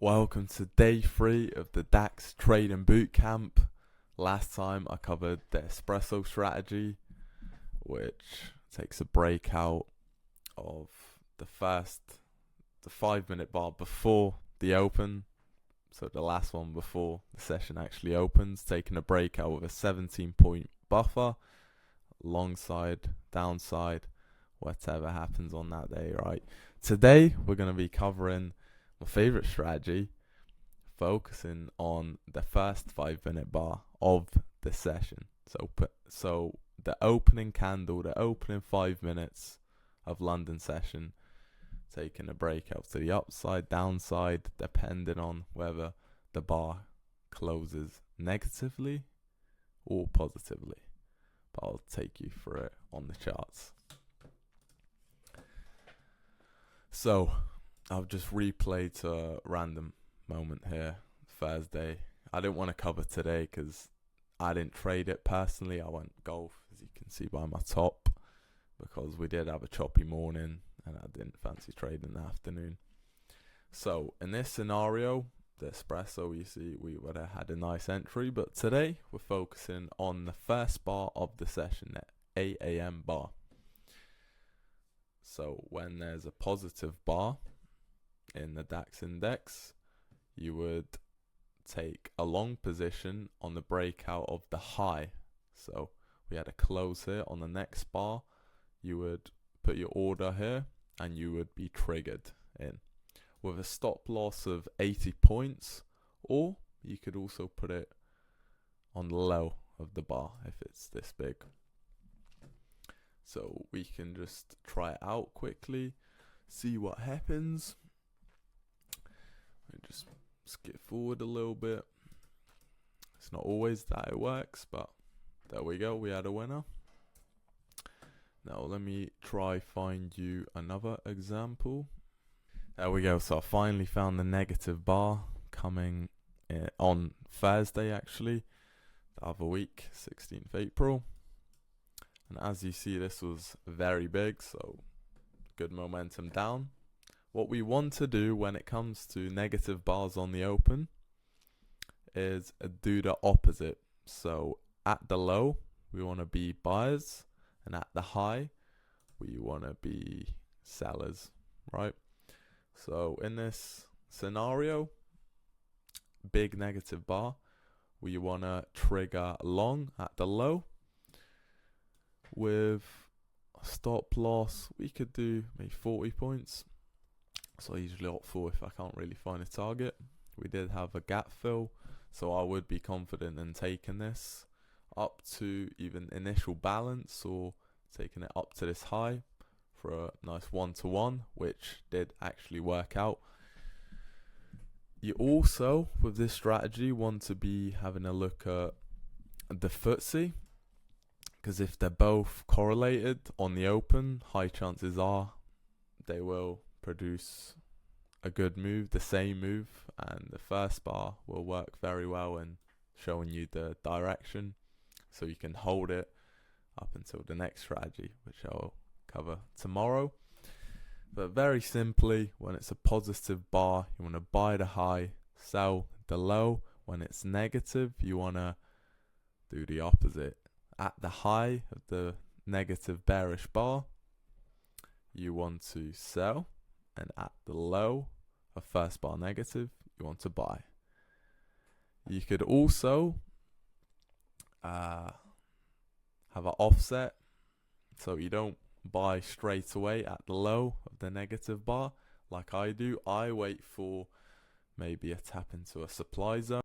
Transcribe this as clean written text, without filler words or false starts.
Welcome to day 3 of the DAX trading bootcamp. Last time I covered the espresso strategy, which takes a breakout of the 5-minute bar before the open. So the last one before the session actually opens, taking a breakout with a 17-point buffer, long side, downside, whatever happens on that day, right? Today we're going to be covering my favorite strategy, focusing on the first 5-minute bar of the session. So the opening candle, the opening 5 minutes of London session, taking a breakout to the upside, downside, depending on whether the bar closes negatively or positively. But I'll take you through it on the charts. So I've just replayed to a random moment here, Thursday. I didn't want to cover today because I didn't trade it personally. I went golf, as you can see by my top, because we did have a choppy morning and I didn't fancy trading in the afternoon. So in this scenario, the espresso, you see, we would have had a nice entry, but today we're focusing on the first bar of the session, the 8 a.m. bar. So when there's a positive bar in the DAX index, you would take a long position on the breakout of the high. So we had a close here on the next bar. You would put your order here and you would be triggered in with a stop loss of 80 points, or you could also put it on the low of the bar if it's this big. So we can just try it out quickly, see what happens. Just skip forward a little bit. It's not always that it works, but there we go, we had a winner. Now let me try find you another example. There we go, so I finally found the negative bar coming on Thursday, actually, the other week, 16th April. And as you see, this was very big, so good momentum down. What we want to do when it comes to negative bars on the open is do the opposite. So at the low, we want to be buyers, and at the high, we want to be sellers, right? So in this scenario, big negative bar, we want to trigger long at the low with a stop loss. We could do maybe 40 points. So I usually opt for if I can't really find a target. We did have a gap fill, so I would be confident in taking this up to even initial balance, or taking it up to this high for a nice 1-to-1, which did actually work out. You also, with this strategy, want to be having a look at the FTSE, because if they're both correlated on the open, high chances are they will produce a good move, the same move, and the first bar will work very well in showing you the direction, so you can hold it up until the next strategy, which I'll cover tomorrow. But very simply, when it's a positive bar, you want to buy the high, sell the low. When it's negative, you want to do the opposite. At the high of the negative bearish bar, you want to sell, and at the low of first bar negative, you want to buy. You could also have an offset, so you don't buy straight away at the low of the negative bar like I do. I wait for maybe a tap into a supply zone.